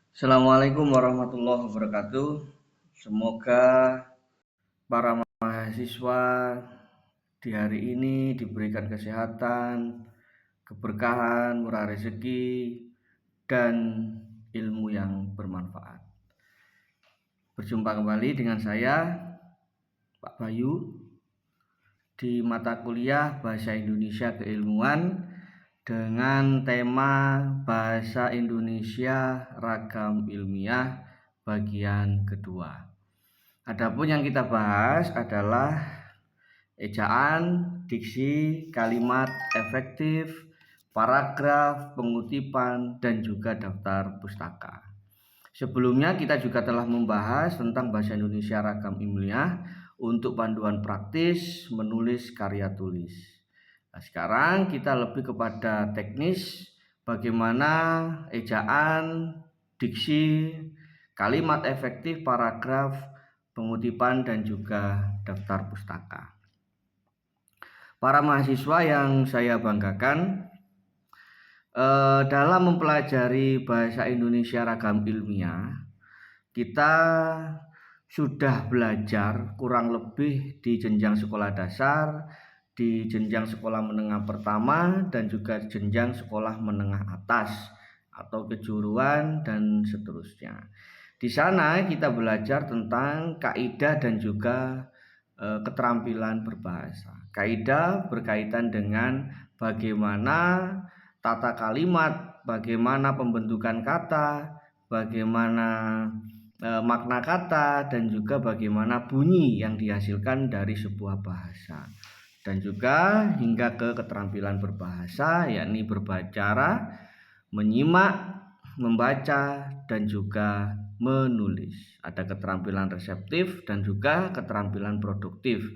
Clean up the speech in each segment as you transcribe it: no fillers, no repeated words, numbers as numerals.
Assalamualaikum warahmatullahi wabarakatuh. Semoga para mahasiswa di hari ini diberikan kesehatan, keberkahan, murah rezeki, dan ilmu yang bermanfaat. Berjumpa kembali dengan saya, Pak Bayu, di mata kuliah Bahasa Indonesia Keilmuan dengan tema Bahasa Indonesia Ragam Ilmiah bagian kedua. Adapun yang kita bahas adalah ejaan, diksi, kalimat efektif, paragraf, pengutipan, dan juga daftar pustaka. Sebelumnya kita juga telah membahas tentang Bahasa Indonesia Ragam Ilmiah untuk panduan praktis menulis karya tulis. Nah, sekarang kita lebih kepada teknis bagaimana ejaan, diksi, kalimat efektif, paragraf, pengutipan, dan juga daftar pustaka. Para mahasiswa yang saya banggakan, dalam mempelajari Bahasa Indonesia Ragam Ilmiah, kita sudah belajar kurang lebih di jenjang sekolah dasar, di jenjang sekolah menengah pertama, dan juga jenjang sekolah menengah atas atau kejuruan dan seterusnya. Di sana kita belajar tentang kaidah dan juga keterampilan berbahasa. Kaidah berkaitan dengan bagaimana tata kalimat, bagaimana pembentukan kata, bagaimana makna kata, dan juga bagaimana bunyi yang dihasilkan dari sebuah bahasa. Dan juga hingga ke keterampilan berbahasa, yakni berbicara, menyimak, membaca, dan juga menulis. Ada keterampilan reseptif dan juga keterampilan produktif.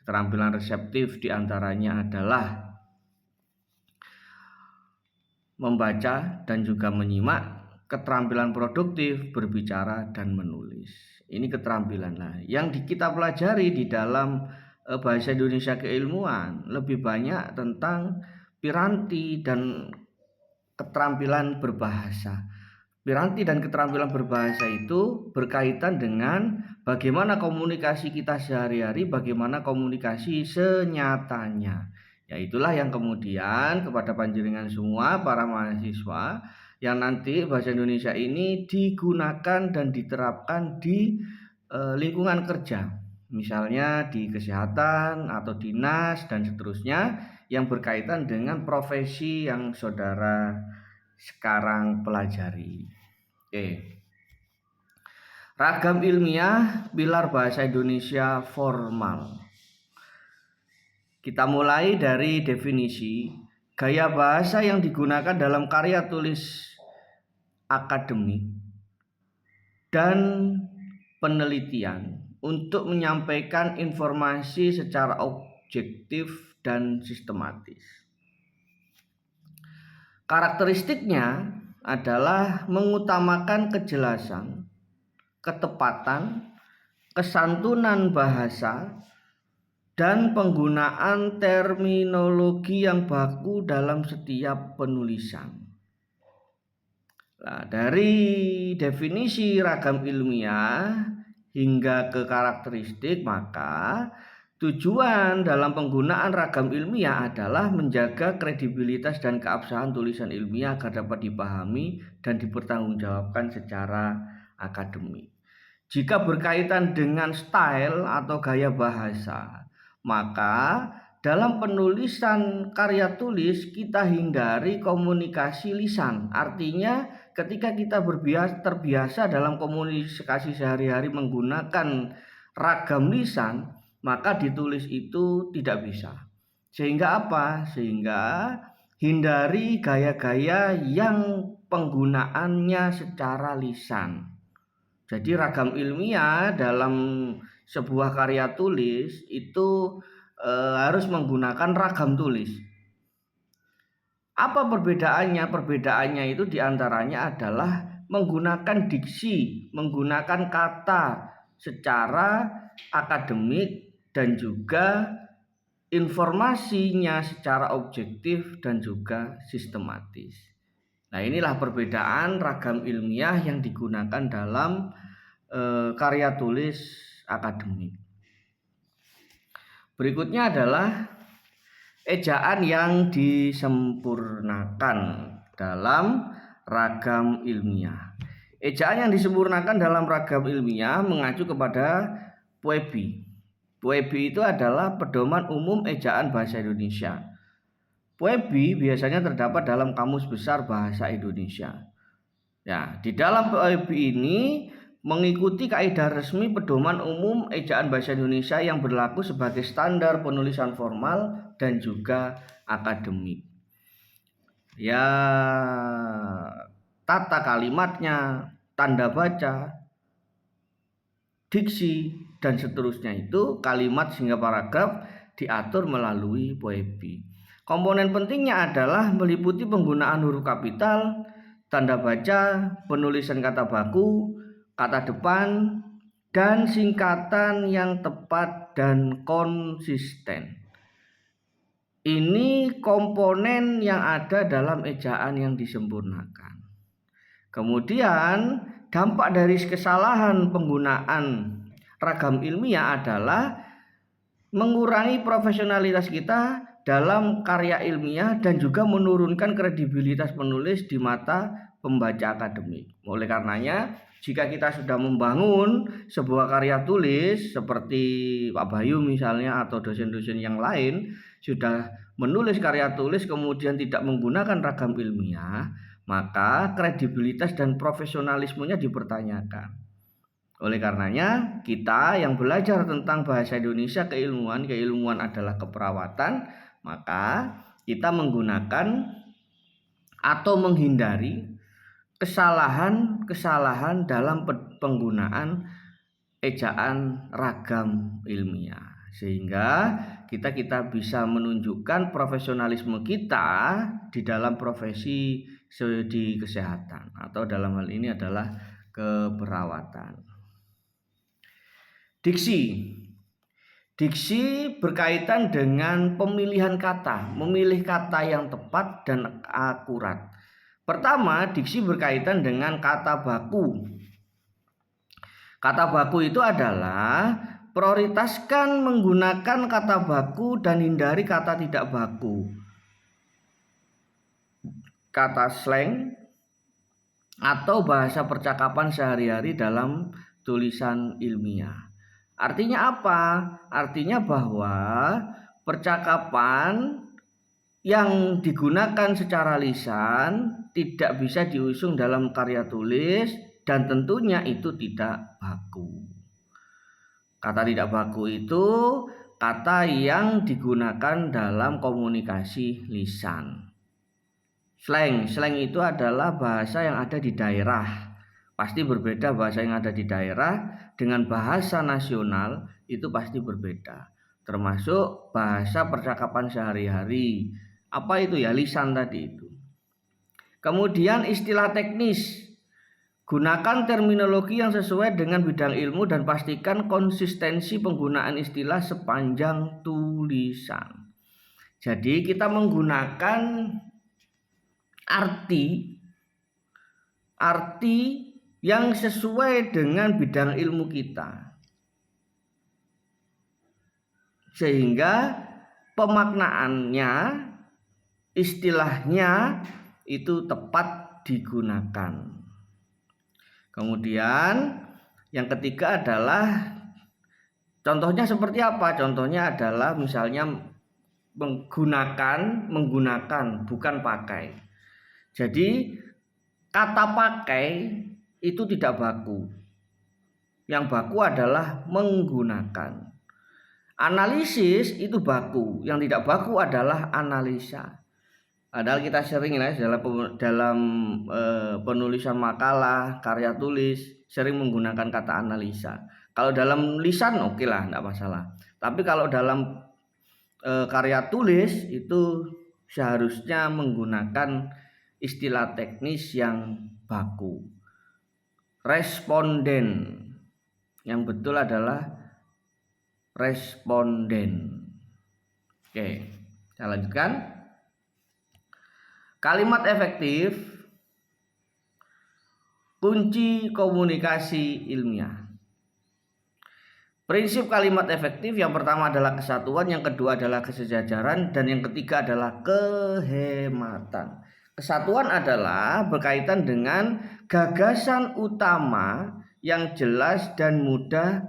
Keterampilan reseptif diantaranya adalah membaca dan juga menyimak. Keterampilan produktif berbicara dan menulis. Ini keterampilan lah yang kita pelajari di dalam Bahasa Indonesia Keilmuan lebih banyak tentang piranti dan keterampilan berbahasa. Piranti dan keterampilan berbahasa itu berkaitan dengan bagaimana komunikasi kita sehari-hari, bagaimana komunikasi senyatanya. Ya, itulah yang kemudian kepada panjenengan semua para mahasiswa yang nanti bahasa Indonesia ini digunakan dan diterapkan di lingkungan kerja. Misalnya di kesehatan atau dinas dan seterusnya yang berkaitan dengan profesi yang saudara sekarang pelajari. Oke. Ragam ilmiah, pilar bahasa Indonesia formal. Kita mulai dari definisi. Gaya bahasa yang digunakan dalam karya tulis akademik dan penelitian untuk menyampaikan informasi secara objektif dan sistematis. Karakteristiknya adalah mengutamakan kejelasan, ketepatan, kesantunan bahasa, dan penggunaan terminologi yang baku dalam setiap penulisan. Nah, dari definisi ragam ilmiah hingga ke karakteristik, maka tujuan dalam penggunaan ragam ilmiah adalah menjaga kredibilitas dan keabsahan tulisan ilmiah agar dapat dipahami dan dipertanggungjawabkan secara akademik. Jika berkaitan dengan style atau gaya bahasa, maka dalam penulisan karya tulis kita hindari komunikasi lisan. Artinya ketika kita terbiasa dalam komunikasi sehari-hari menggunakan ragam lisan, maka ditulis itu tidak bisa. Sehingga apa? Sehingga hindari gaya-gaya yang penggunaannya secara lisan. Jadi ragam ilmiah dalam sebuah karya tulis itu harus menggunakan ragam tulis. Apa perbedaannya? Perbedaannya itu diantaranya adalah menggunakan diksi, menggunakan kata secara akademik dan juga informasinya secara objektif dan juga sistematis. Nah, inilah perbedaan ragam ilmiah yang digunakan dalam karya tulis akademik. Berikutnya adalah ejaan yang disempurnakan dalam ragam ilmiah. Ejaan yang disempurnakan dalam ragam ilmiah mengacu kepada PUEBI. PUEBI itu adalah pedoman umum ejaan bahasa Indonesia. PUEBI biasanya terdapat dalam Kamus Besar Bahasa Indonesia. Ya, di dalam PUEBI ini mengikuti kaidah resmi pedoman umum ejaan bahasa Indonesia yang berlaku sebagai standar penulisan formal dan juga akademik. Ya, tata kalimatnya, tanda baca, diksi, dan seterusnya itu kalimat hingga paragraf diatur melalui PUEBI. Komponen pentingnya adalah meliputi penggunaan huruf kapital, tanda baca, penulisan kata baku, kata depan, dan singkatan yang tepat dan konsisten. Ini komponen yang ada dalam ejaan yang disempurnakan. Kemudian dampak dari kesalahan penggunaan ragam ilmiah adalah mengurangi profesionalitas kita dalam karya ilmiah dan juga menurunkan kredibilitas penulis di mata pembaca akademik. Oleh karenanya, jika kita sudah membangun sebuah karya tulis seperti Pak Bayu misalnya atau dosen-dosen yang lain sudah menulis karya tulis kemudian tidak menggunakan ragam ilmiah, maka kredibilitas dan profesionalismenya dipertanyakan. Oleh karenanya, kita yang belajar tentang bahasa Indonesia keilmuan adalah keperawatan, maka kita menggunakan atau menghindari kesalahan-kesalahan dalam penggunaan ejaan ragam ilmiah. Sehingga kita bisa menunjukkan profesionalisme kita di dalam profesi di kesehatan atau dalam hal ini adalah keperawatan. Diksi berkaitan dengan pemilihan kata, memilih kata yang tepat dan akurat. Pertama, diksi berkaitan dengan kata baku. Kata baku itu adalah prioritaskan menggunakan kata baku dan hindari kata tidak baku. Kata slang atau bahasa percakapan sehari-hari dalam tulisan ilmiah. Artinya apa? Artinya bahwa percakapan yang digunakan secara lisan tidak bisa diusung dalam karya tulis dan tentunya itu tidak baku. Kata tidak baku itu kata yang digunakan dalam komunikasi lisan. Slang itu adalah bahasa yang ada di daerah. Pasti berbeda bahasa yang ada di daerah dengan bahasa nasional itu pasti berbeda. Termasuk bahasa percakapan sehari-hari. Apa itu ya? Lisan tadi itu. Kemudian istilah teknis. Gunakan terminologi yang sesuai dengan bidang ilmu dan pastikan konsistensi penggunaan istilah sepanjang tulisan. Jadi kita menggunakan arti yang sesuai dengan bidang ilmu kita, sehingga pemaknaannya, istilahnya itu tepat digunakan. Kemudian yang ketiga adalah contohnya seperti apa? Contohnya adalah misalnya menggunakan bukan pakai. Jadi kata pakai itu tidak baku. Yang baku adalah menggunakan. Analisis itu baku. Yang tidak baku adalah analisa. Padahal kita sering ya dalam penulisan makalah, karya tulis sering menggunakan kata analisa. Kalau dalam lisan oke lah, tidak masalah. Tapi kalau dalam karya tulis itu seharusnya menggunakan istilah teknis yang baku. Responden, yang betul adalah responden. Oke, saya lanjutkan. Kalimat efektif kunci komunikasi ilmiah. Prinsip kalimat efektif yang pertama adalah kesatuan, yang kedua adalah kesejajaran, dan yang ketiga adalah kehematan. Kesatuan adalah berkaitan dengan gagasan utama yang jelas dan mudah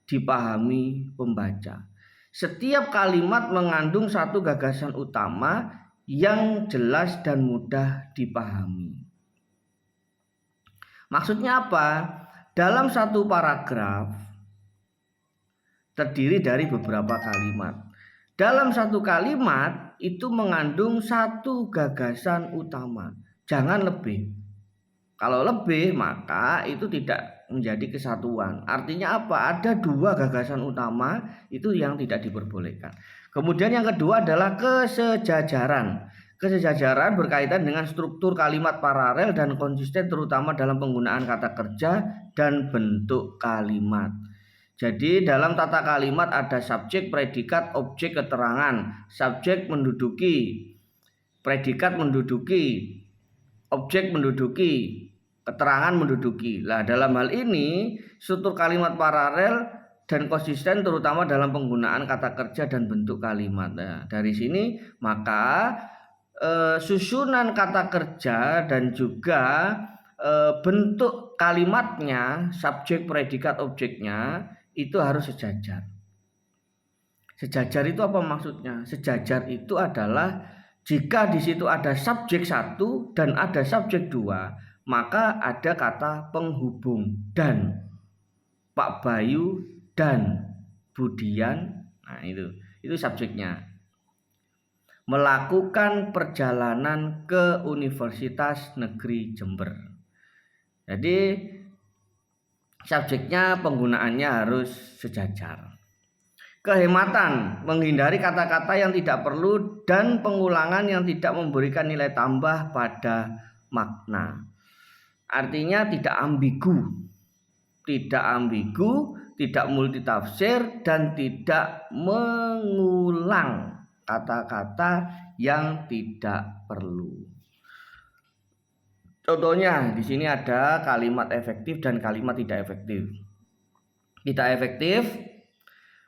dipahami pembaca. Setiap kalimat mengandung satu gagasan utama yang jelas dan mudah dipahami. Maksudnya apa? Dalam satu paragraf terdiri dari beberapa kalimat. Dalam satu kalimat itu mengandung satu gagasan utama, jangan lebih. Kalau lebih maka itu tidak menjadi kesatuan. Artinya apa? Ada dua gagasan utama itu yang tidak diperbolehkan. Kemudian yang kedua adalah kesejajaran. Kesejajaran berkaitan dengan struktur kalimat paralel dan konsisten terutama dalam penggunaan kata kerja dan bentuk kalimat. Jadi dalam tata kalimat ada subjek, predikat, objek, keterangan. Subjek menduduki, predikat menduduki, objek menduduki, keterangan menduduki. Nah, dalam hal ini struktur kalimat paralel dan konsisten terutama dalam penggunaan kata kerja dan bentuk kalimat. Nah, dari sini maka susunan kata kerja dan juga bentuk kalimatnya, subjek, predikat, objeknya itu harus sejajar. Sejajar itu apa maksudnya? Sejajar itu adalah jika di situ ada subjek satu dan ada subjek dua, maka ada kata penghubung dan Pak Bayu dan Budian. Nah, itu subjeknya. Melakukan perjalanan ke Universitas Negeri Jember. Jadi subjeknya penggunaannya harus sejajar. Kehematan, menghindari kata-kata yang tidak perlu dan pengulangan yang tidak memberikan nilai tambah pada makna. Artinya tidak ambigu, tidak multitafsir dan tidak mengulang kata-kata yang tidak perlu. Contohnya di sini ada kalimat efektif dan kalimat tidak efektif. Tidak efektif,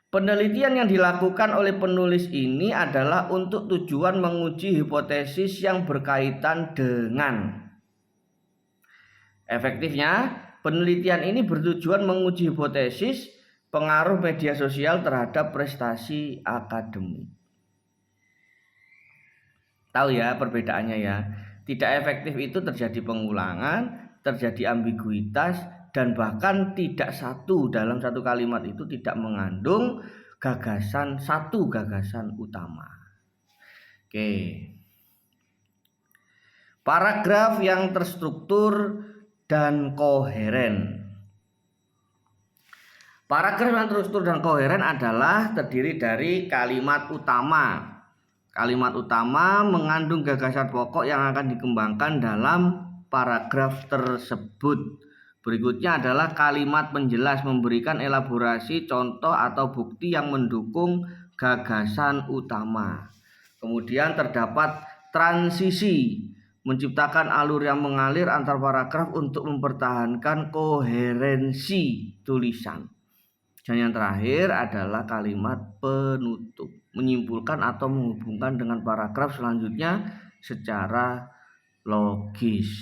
penelitian yang dilakukan oleh penulis ini adalah untuk tujuan menguji hipotesis yang berkaitan dengan. Efektifnya, penelitian ini bertujuan menguji hipotesis pengaruh media sosial terhadap prestasi akademik. Tahu ya perbedaannya ya. Tidak efektif itu terjadi pengulangan, terjadi ambiguitas, dan bahkan tidak satu dalam satu kalimat itu tidak mengandung satu gagasan utama. Oke. Paragraf yang terstruktur dan koheren. Paragraf yang terstruktur dan koheren adalah terdiri dari kalimat utama. Kalimat utama mengandung gagasan pokok yang akan dikembangkan dalam paragraf tersebut. Berikutnya adalah kalimat penjelas memberikan elaborasi, contoh atau bukti yang mendukung gagasan utama. Kemudian terdapat transisi, menciptakan alur yang mengalir antar paragraf untuk mempertahankan koherensi tulisan. Dan yang terakhir adalah kalimat penutup, menyimpulkan atau menghubungkan dengan paragraf selanjutnya secara logis.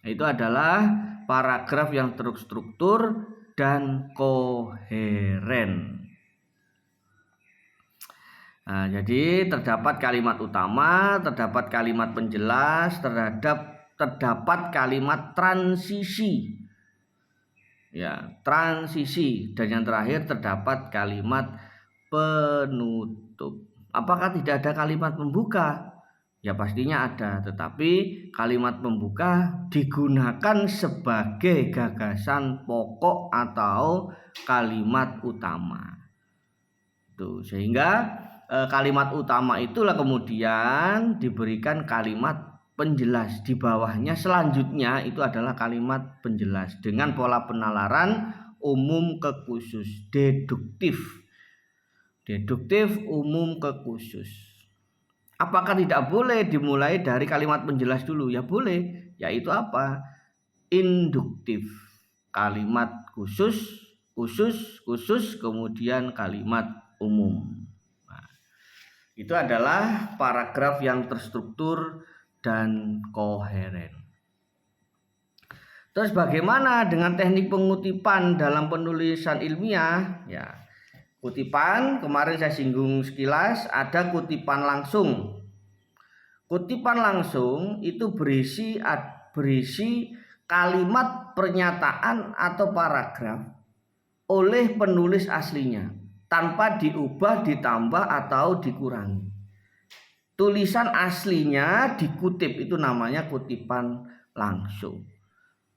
Itu adalah paragraf yang terstruktur dan koheren. Nah, jadi terdapat kalimat utama, terdapat kalimat penjelas, terdapat kalimat transisi. Ya, transisi, dan yang terakhir terdapat kalimat penutup. Apakah tidak ada kalimat pembuka? Ya pastinya ada, tetapi kalimat pembuka digunakan sebagai gagasan pokok atau kalimat utama. Sehingga kalimat utama itulah kemudian diberikan kalimat penjelas di bawahnya. Selanjutnya itu adalah kalimat penjelas dengan pola penalaran umum ke khusus, deduktif umum ke khusus. Apakah tidak boleh dimulai dari kalimat penjelas dulu? Ya boleh, yaitu apa? induktif. Kalimat khusus, kemudian kalimat umum. Nah, itu adalah paragraf yang terstruktur dan koheren. Terus bagaimana dengan teknik pengutipan dalam penulisan ilmiah? Ya, kutipan kemarin saya singgung sekilas, ada kutipan langsung. Kutipan langsung itu berisi kalimat pernyataan atau paragraf oleh penulis aslinya tanpa diubah, ditambah atau dikurangi. Tulisan aslinya dikutip, itu namanya kutipan langsung.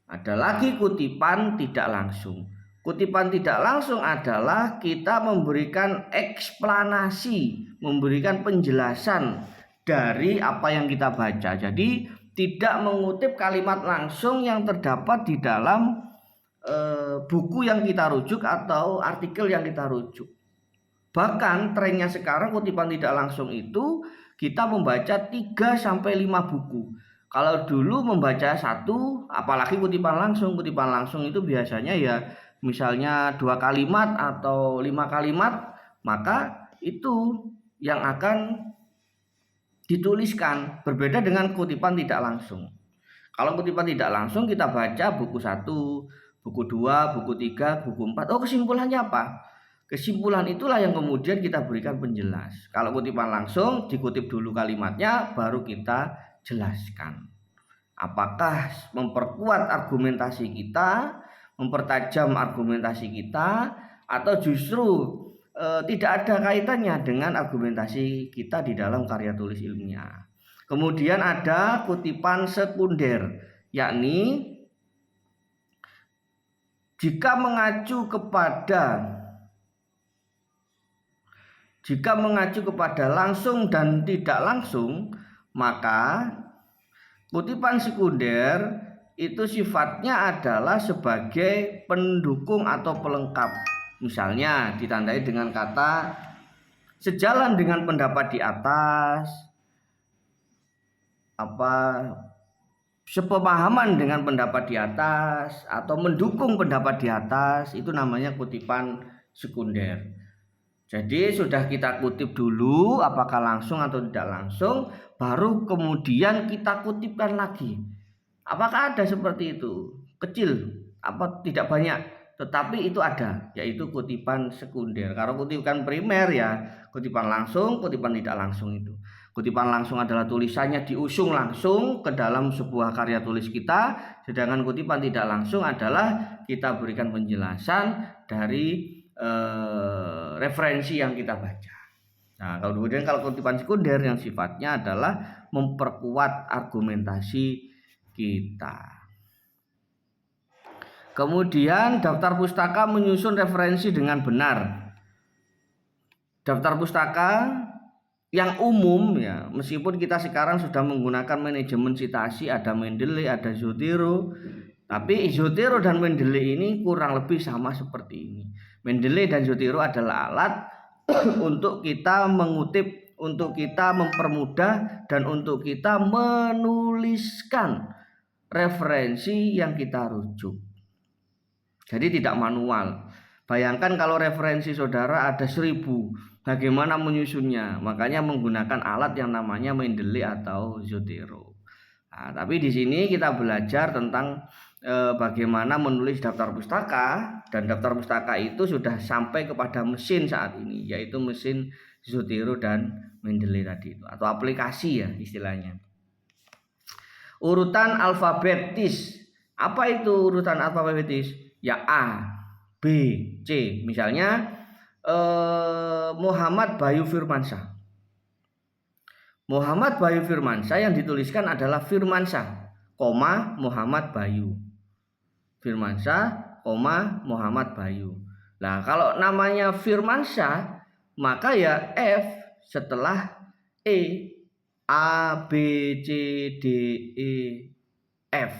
Ada lagi kutipan tidak langsung. Kutipan tidak langsung adalah kita memberikan eksplanasi, memberikan penjelasan dari apa yang kita baca. Jadi tidak mengutip kalimat langsung yang terdapat di dalam buku yang kita rujuk atau artikel yang kita rujuk. Bahkan trennya sekarang kutipan tidak langsung itu kita membaca 3-5 buku. Kalau dulu membaca 1, apalagi kutipan langsung itu biasanya ya misalnya 2 kalimat atau 5 kalimat, maka itu yang akan dituliskan. Berbeda dengan kutipan tidak langsung. Kalau kutipan tidak langsung kita baca buku 1, buku 2, buku 3, buku 4. Oh, kesimpulannya apa? Kesimpulan itulah yang kemudian kita berikan penjelas. Kalau kutipan langsung dikutip dulu kalimatnya, baru kita jelaskan. Apakah memperkuat argumentasi kita, mempertajam argumentasi kita, atau justru tidak ada kaitannya dengan argumentasi kita di dalam karya tulis ilmiah. Kemudian ada kutipan sekunder, yakni jika mengacu kepada langsung dan tidak langsung, maka kutipan sekunder itu sifatnya adalah sebagai pendukung atau pelengkap. Misalnya ditandai dengan kata sejalan dengan pendapat di atas, sepemahaman dengan pendapat di atas, atau mendukung pendapat di atas, itu namanya kutipan sekunder. Jadi sudah kita kutip dulu apakah langsung atau tidak langsung, baru kemudian kita kutipkan lagi. Apakah ada seperti itu? Kecil, apa tidak banyak, tetapi itu ada, yaitu kutipan sekunder. Kalau kutipan primer ya kutipan langsung, kutipan tidak langsung itu. Kutipan langsung adalah tulisannya diusung langsung ke dalam sebuah karya tulis kita, sedangkan kutipan tidak langsung adalah kita berikan penjelasan dari referensi yang kita baca. Nah, kemudian kalau kutipan sekunder yang sifatnya adalah memperkuat argumentasi kita. Kemudian daftar pustaka menyusun referensi dengan benar. Daftar pustaka yang umum ya, meskipun kita sekarang sudah menggunakan manajemen citasi, ada Mendeley, ada Zotero, tapi Zotero dan Mendeley ini kurang lebih sama seperti ini. Mendeley dan Zotero adalah alat untuk kita mengutip, untuk kita mempermudah, dan untuk kita menuliskan referensi yang kita rujuk. Jadi tidak manual. Bayangkan kalau referensi saudara ada 1000, bagaimana menyusunnya? Makanya menggunakan alat yang namanya Mendeley atau Zotero. Nah, tapi di sini kita belajar tentang bagaimana menulis daftar pustaka, dan daftar pustaka itu sudah sampai kepada mesin saat ini, yaitu mesin Zotero dan Mendeley tadi itu, atau aplikasi ya istilahnya. Urutan alfabetis. Apa itu urutan alfabetis? Ya A, B, C. Misalnya Muhammad Bayu Firmansyah. Muhammad Bayu Firmansyah yang dituliskan adalah Firmansyah, Muhammad Bayu. Firmansyah, Muhammad Bayu. Nah, kalau namanya Firmansyah, maka ya F setelah E, A, B, C, D, E, F.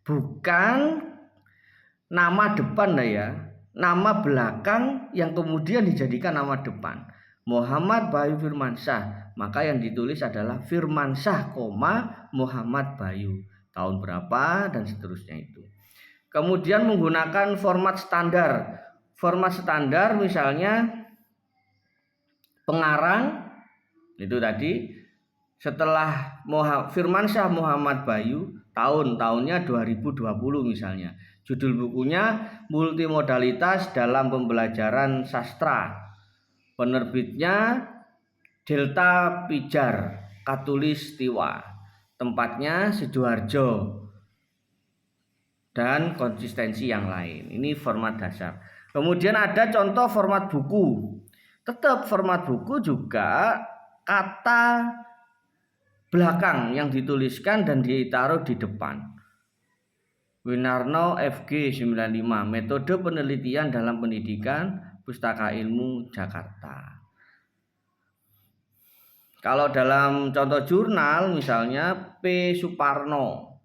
Bukan nama depan lah ya, nama belakang yang kemudian dijadikan nama depan. Muhammad Bayu Firmansyah, maka yang ditulis adalah Firmansyah, Muhammad Bayu. tahun berapa dan seterusnya itu. Kemudian menggunakan format standar. Format standar misalnya pengarang itu tadi, setelah Firmansyah Muhammad Bayu, tahunnya 2020 misalnya. Judul bukunya Multimodalitas dalam Pembelajaran Sastra. Penerbitnya Delta Pijar Katulistiwa. Tempatnya Sidoarjo. Dan konsistensi yang lain. Ini format dasar. Kemudian ada contoh format buku. Tetap format buku juga kata belakang yang dituliskan dan ditaruh di depan. Winarno FG 95, Metode Penelitian dalam Pendidikan, Pustaka Ilmu Jakarta. Kalau dalam contoh jurnal misalnya P. Suparno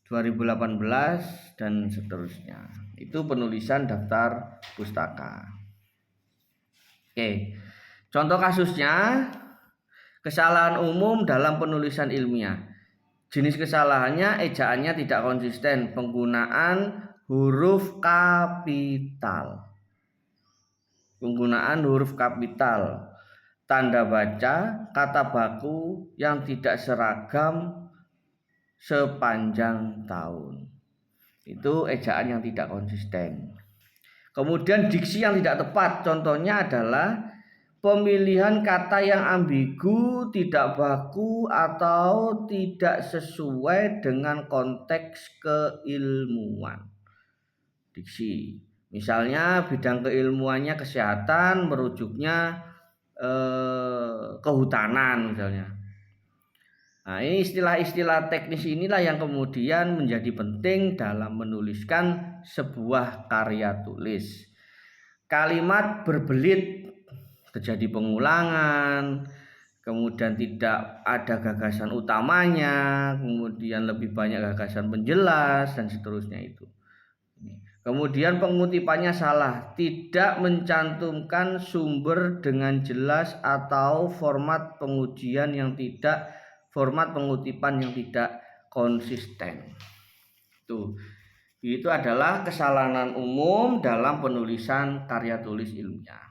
2018 dan seterusnya. Itu penulisan daftar pustaka. Oke. Contoh kasusnya, kesalahan umum dalam penulisan ilmiah. Jenis kesalahannya ejaannya tidak konsisten, penggunaan huruf kapital. Tanda baca, kata baku yang tidak seragam sepanjang tahun. Itu ejaan yang tidak konsisten. Kemudian diksi yang tidak tepat, contohnya adalah pemilihan kata yang ambigu, tidak baku, atau tidak sesuai dengan konteks keilmuan. Diksi, misalnya bidang keilmuannya kesehatan, merujuknya kehutanan misalnya. Nah, ini istilah-istilah teknis inilah yang kemudian menjadi penting dalam menuliskan sebuah karya tulis. Kalimat berbelit, terjadi pengulangan, kemudian tidak ada gagasan utamanya, kemudian lebih banyak gagasan penjelas dan seterusnya itu. Kemudian pengutipannya salah, tidak mencantumkan sumber dengan jelas atau format pengutipan yang tidak konsisten. Itu adalah kesalahan umum dalam penulisan karya tulis ilmiah.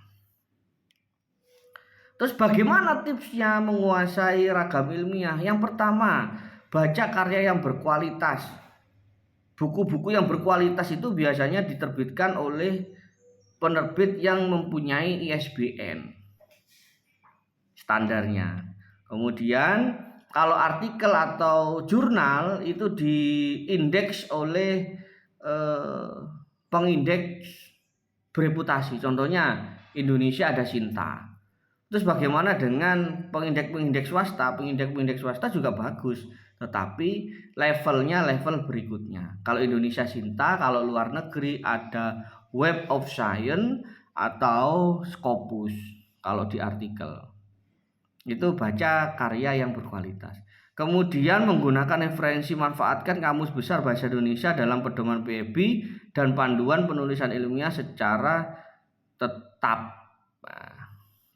Terus bagaimana tipsnya menguasai ragam ilmiah? Yang pertama, baca karya yang berkualitas. Buku-buku yang berkualitas itu biasanya diterbitkan oleh penerbit yang mempunyai ISBN standarnya. Kemudian kalau artikel atau jurnal itu diindeks oleh pengindeks bereputasi. Contohnya Indonesia ada Sinta. Terus bagaimana dengan pengindeks swasta? Pengindeks swasta juga bagus, tetapi levelnya level berikutnya. Kalau Indonesia Sinta, kalau luar negeri ada Web of Science atau Scopus kalau di artikel. Itu baca karya yang berkualitas. Kemudian menggunakan referensi, manfaatkan Kamus Besar Bahasa Indonesia dalam pedoman PEB dan panduan penulisan ilmiah secara tetap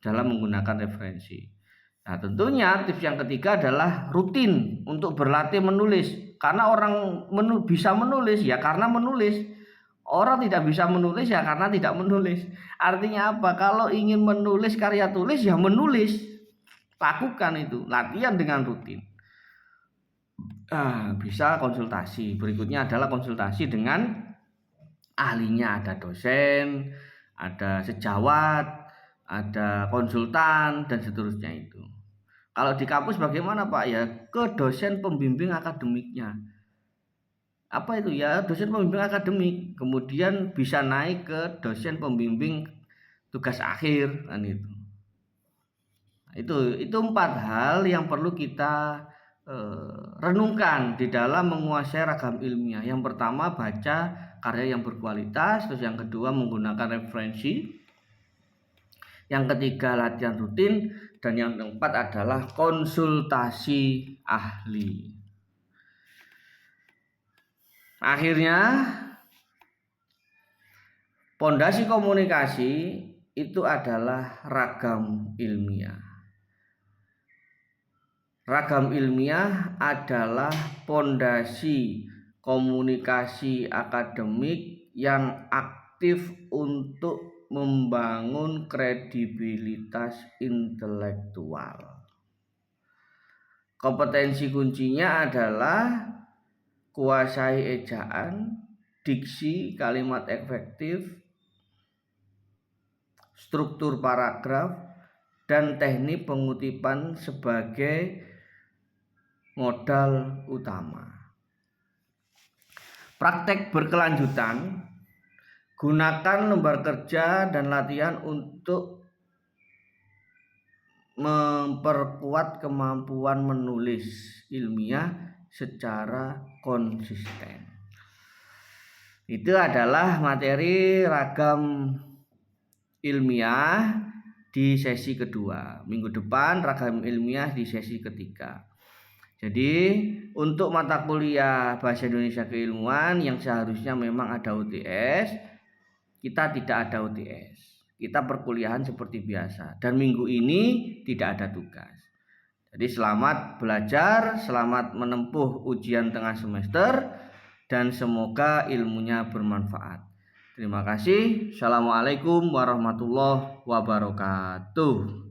dalam menggunakan referensi. Nah, tentunya tips yang ketiga adalah rutin untuk berlatih menulis. Karena orang bisa menulis ya karena menulis. Orang tidak bisa menulis ya karena tidak menulis. Artinya apa? Kalau ingin menulis karya tulis ya menulis. Lakukan itu, latihan dengan rutin. Bisa konsultasi. Berikutnya adalah konsultasi dengan ahlinya. Ada dosen, ada sejawat, ada konsultan dan seterusnya itu. Kalau di kampus bagaimana Pak? Ya ke dosen pembimbing akademiknya. Apa itu ya? Dosen pembimbing akademik. Kemudian bisa naik ke dosen pembimbing tugas akhir kan itu. Itu 4 hal yang perlu kita renungkan di dalam menguasai ragam ilmiah. Yang pertama baca karya yang berkualitas, terus yang kedua menggunakan referensi, yang ketiga latihan rutin, dan yang keempat adalah konsultasi ahli. Akhirnya pondasi komunikasi itu adalah ragam ilmiah. Ragam ilmiah adalah pondasi komunikasi akademik yang aktif untuk membangun kredibilitas intelektual. Kompetensi kuncinya adalah kuasai ejaan, diksi, kalimat efektif, struktur paragraf, dan teknik pengutipan sebagai modal utama. Praktek berkelanjutan, gunakan lembar kerja dan latihan untuk memperkuat kemampuan menulis ilmiah secara konsisten. Itu adalah materi ragam ilmiah di sesi kedua. Minggu depan ragam ilmiah di sesi ketiga. Jadi untuk mata kuliah Bahasa Indonesia Keilmuan yang seharusnya memang ada UTS, kita tidak ada UTS. Kita perkuliahan seperti biasa. Dan minggu ini tidak ada tugas. Jadi selamat belajar, selamat menempuh ujian tengah semester, dan semoga ilmunya bermanfaat. Terima kasih. Assalamualaikum warahmatullahi wabarakatuh.